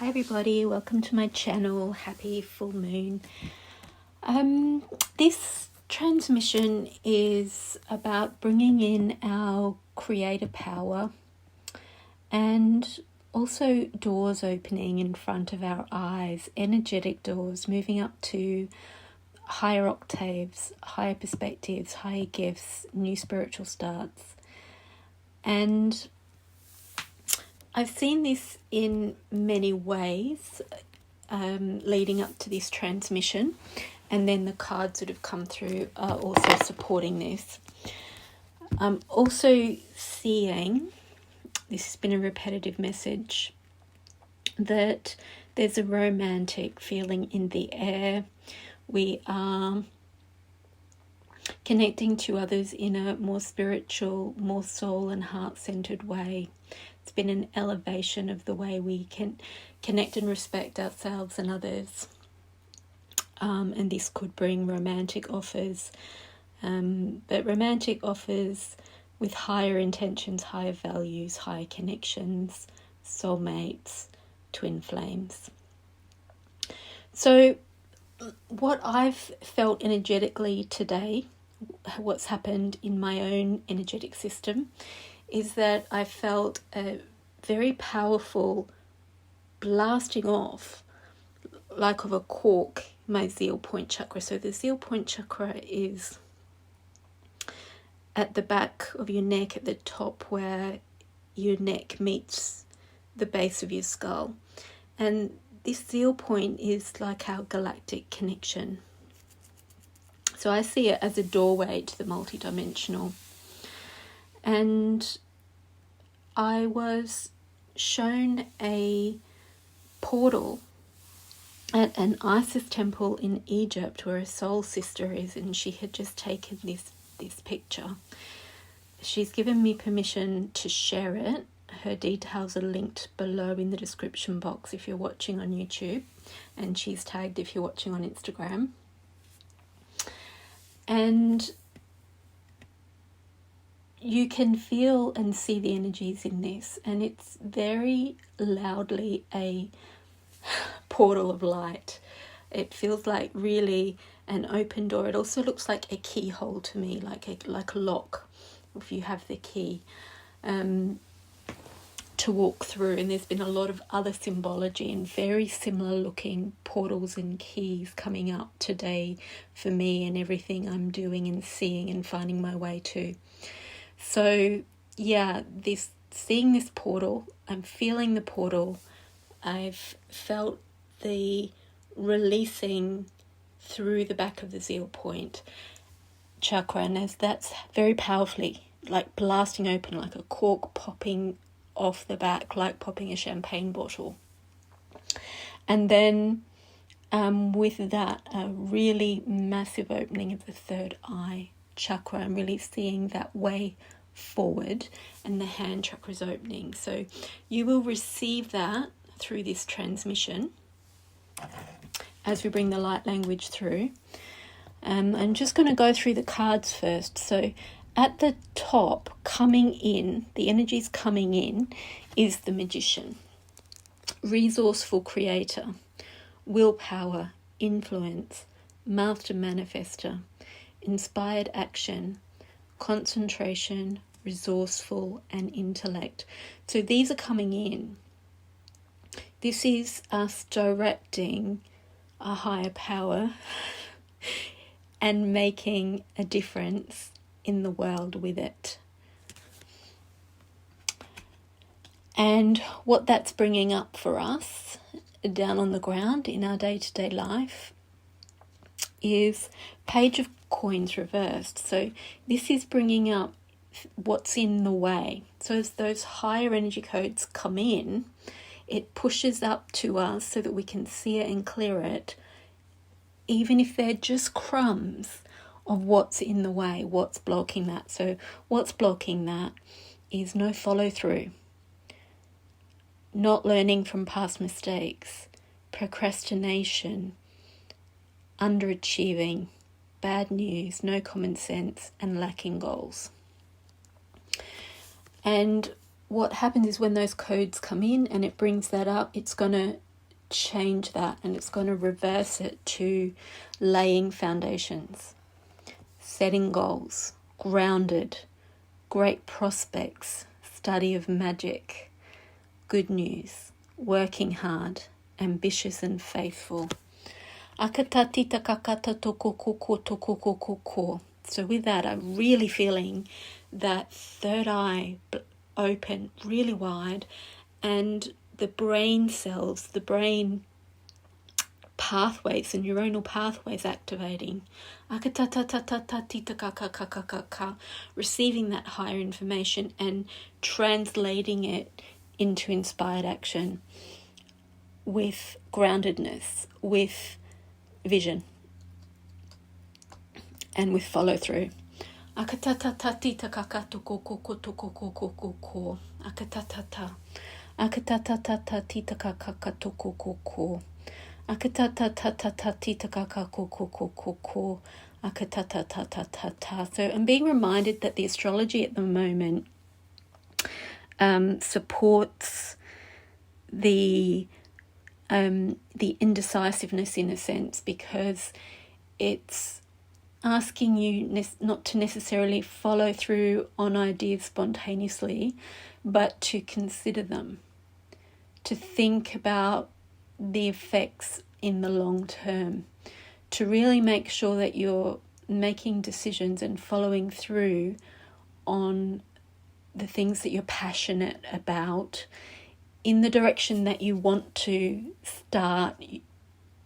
Hi everybody, welcome to my channel. Happy full moon. This transmission is about bringing in our creator power and also doors opening in front of our eyes, energetic doors, moving up to higher octaves, higher perspectives, higher gifts, new spiritual starts. And I've seen this in many ways leading up to this transmission, and then the cards that have come through are also supporting this. I'm also seeing, this has been a repetitive message, that there's a romantic feeling in the air. We are connecting to others in a more spiritual, more soul and heart-centered way. It's been an elevation of the way we can connect and respect ourselves and others. And this could bring romantic offers, but romantic offers with higher intentions, higher values, higher connections, soulmates, twin flames. So what I've felt energetically today, what's happened in my own energetic system, is that I felt a very powerful blasting off, like of a cork, my zeal point chakra. So the zeal point chakra is at the back of your neck, at the top where your neck meets the base of your skull. And this zeal point is like our galactic connection. So I see it as a doorway to the multidimensional. And I was shown a portal at an Isis temple in Egypt where a soul sister is, and she had just taken this picture. She's given me permission to share it. Her details are linked below in the description box if you're watching on YouTube, and she's tagged if you're watching on Instagram. And you can feel and see the energies in this, and it's very loudly a portal of light. It feels like really an open door. It also looks like a keyhole to me, like a lock, if you have the key to walk through. And there's been a lot of other symbology and very similar looking portals and keys coming up today for me and everything I'm doing and seeing and finding my way to. So yeah, seeing this portal, I'm feeling the portal. I've felt the releasing through the back of the zeal point chakra, and as that's very powerfully like blasting open, like a cork popping off the back, like popping a champagne bottle. And then with that, a really massive opening of the third eye chakra. I'm really seeing that way forward, and the hand chakra is opening. So you will receive that through this transmission as we bring the light language through. I'm just going to go through the cards first. So at the top, coming in, the energies coming in, is the Magician, resourceful creator, willpower, influence, master manifester, inspired action, concentration, resourceful, and intellect. So these are coming in. This is us directing a higher power and making a difference in the world with it. And what that's bringing up for us down on the ground in our day-to-day life is Page of Coins reversed. So this is bringing up what's in the way. So as those higher energy codes come in, it pushes up to us so that we can see it and clear it, even if they're just crumbs of what's in the way, what's blocking that. So what's blocking that is no follow through, not learning from past mistakes, procrastination, underachieving, bad news, no common sense, and lacking goals. And what happens is when those codes come in and it brings that up, it's going to change that, and it's going to reverse it to laying foundations, setting goals, grounded, great prospects, study of magic, good news, working hard, ambitious and faithful. Akatatita kakata toko koko toko koko ko. So with that, I'm really feeling that third eye open really wide, and the brain cells, the brain pathways, the neuronal pathways activating. Receiving that higher information and translating it into inspired action with groundedness, with vision, and with follow through. Akatatata kakatoko koko toko koko koko. Akatatata. Akatatata tita kakatoko koko. Akatatata tita kakako koko. Akatatata. So I'm being reminded that the astrology at the moment supports the indecisiveness in a sense, because it's asking you not to necessarily follow through on ideas spontaneously, but to consider them, to think about the effects in the long term, to really make sure that you're making decisions and following through on the things that you're passionate about in the direction that you want to start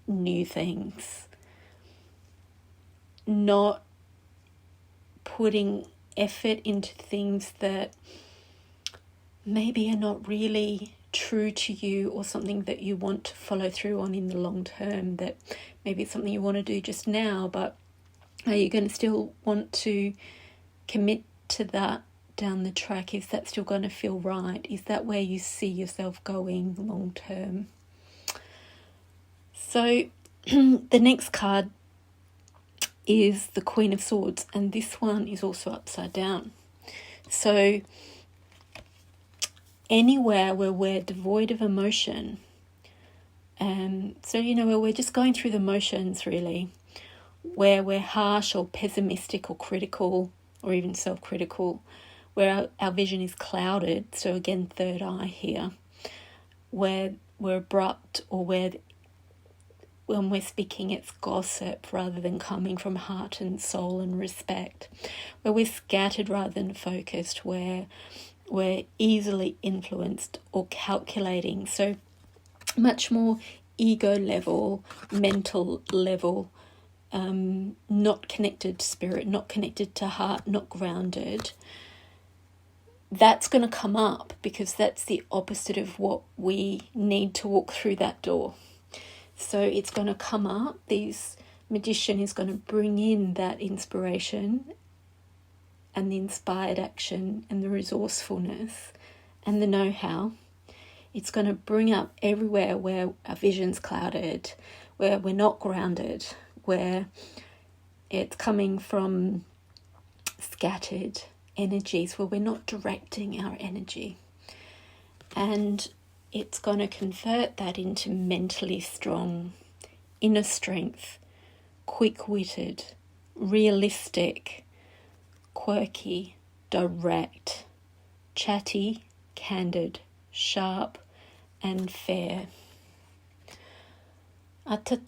new things. Not putting effort into things that maybe are not really true to you, or something that you want to follow through on in the long term, that maybe it's something you want to do just now, but are you going to still want to commit to that down the track? Is that still going to feel right? Is that where you see yourself going long term? So the next card is the Queen of Swords, and this one is also upside down. So anywhere where we're devoid of emotion, where we're just going through the motions really, where we're harsh or pessimistic or critical or even self-critical, where our vision is clouded, so again third eye here, where we're abrupt, or where when we're speaking it's gossip rather than coming from heart and soul and respect, where we're scattered rather than focused, where we're easily influenced or calculating, so much more ego level, mental level, not connected to spirit, not connected to heart, not grounded. That's going to come up because that's the opposite of what we need to walk through that door. So it's going to come up. This magician is going to bring in that inspiration and the inspired action and the resourcefulness and the know-how. It's going to bring up everywhere where our vision's clouded, where we're not grounded, where it's coming from scattered energies, where we're not directing our energy. And it's going to convert that into mentally strong, inner strength, quick-witted, realistic, quirky, direct, chatty, candid, sharp, and fair. So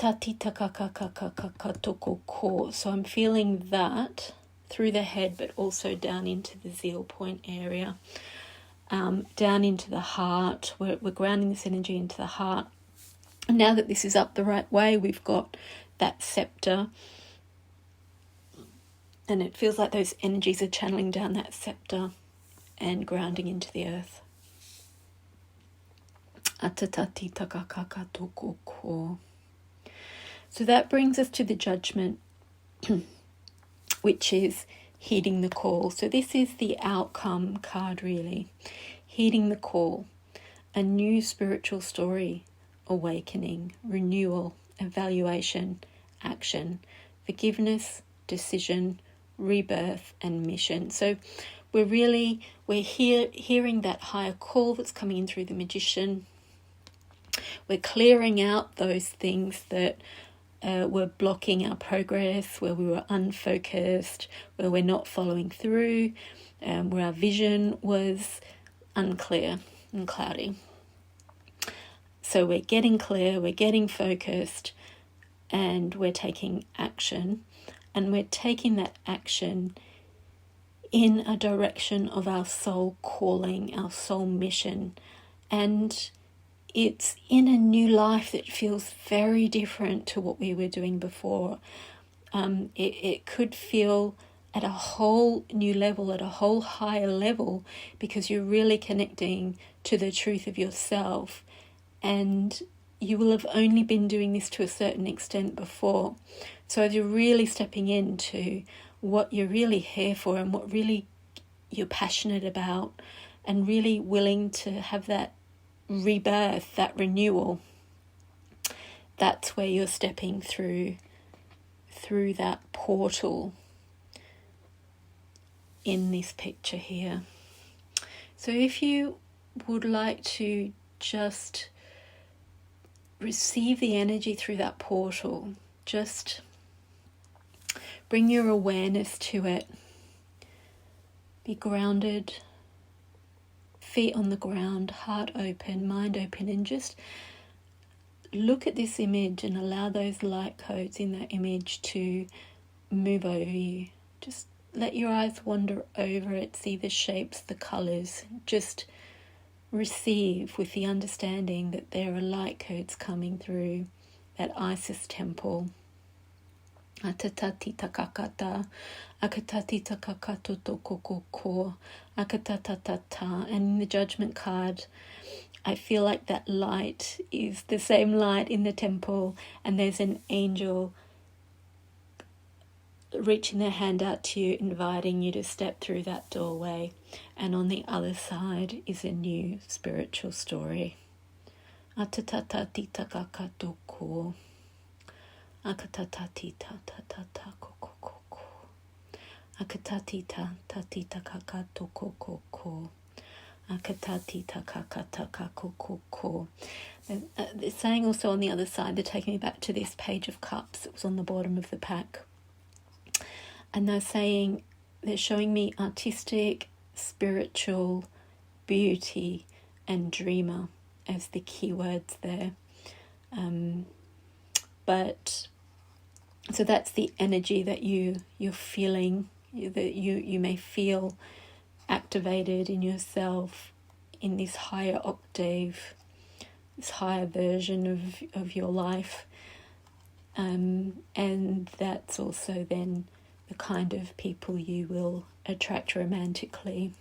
I'm feeling that through the head, but also down into the zeal point area, down into the heart. We're grounding this energy into the heart. And now that this is up the right way, we've got that scepter, and it feels like those energies are channeling down that scepter and grounding into the earth. So that brings us to the Judgment, which is heeding the call. So this is the outcome card really. Heeding the call, a new spiritual story, awakening, renewal, evaluation, action, forgiveness, decision, rebirth, and mission. So we're hearing that higher call that's coming in through the magician. We're clearing out those things that were blocking our progress, where we were unfocused, where we're not following through, where our vision was unclear and cloudy. So we're getting clear, we're getting focused, and we're taking action. And we're taking that action in a direction of our soul calling, our soul mission. And it's in a new life that feels very different to what we were doing before. It could feel at a whole new level, at a whole higher level, because you're really connecting to the truth of yourself. And you will have only been doing this to a certain extent before. So as you're really stepping into what you're really here for and what really you're passionate about, and really willing to have that rebirth, that renewal, that's where you're stepping through that portal in this picture here. So if you would like to just receive the energy through that portal, just bring your awareness to it. Be grounded, feet on the ground, heart open, mind open, and just look at this image and allow those light codes in that image to move over you. Just let your eyes wander over it, see the shapes, the colours. Just receive with the understanding that there are light codes coming through that Isis temple. Atatati takakata, akatati takakato tokokoko, akatatatata. And in the judgment card, I feel like that light is the same light in the temple, and there's an angel reaching their hand out to you, inviting you to step through that doorway. And on the other side is a new spiritual story. Atatatati takakatoko. Akatatita tatata kokoko. Akatatita tatita kakato kokoko. Akatatita kakata kakoko. They're saying also on the other side, they're taking me back to this Page of Cups that was on the bottom of the pack. And they're saying, they're showing me artistic, spiritual, beauty, and dreamer as the keywords there. But so that's the energy that you're feeling, that you may feel activated in yourself in this higher octave, this higher version of your life. And that's also then the kind of people you will attract romantically.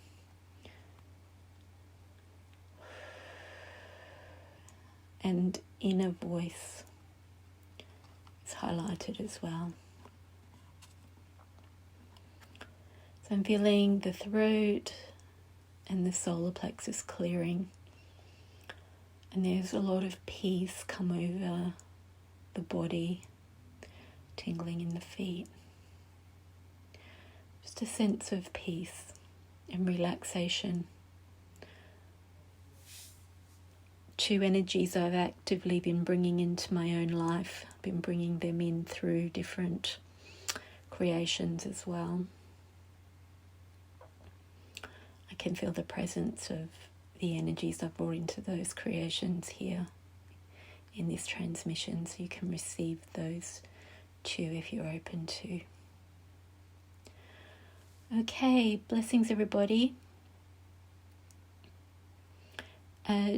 And inner voice is highlighted as well. So I'm feeling the throat and the solar plexus clearing. And there's a lot of peace come over the body, tingling in the feet. Just a sense of peace and relaxation. Two energies I've actively been bringing into my own life. I've been bringing them in through different creations as well. I can feel the presence of the energies I've brought into those creations here in this transmission, so you can receive those too if you're open to. Okay, blessings everybody.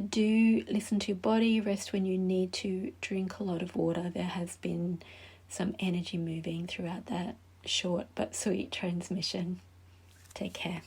Do listen to your body, rest when you need to, drink a lot of water. There has been some energy moving throughout that short but sweet transmission. Take care.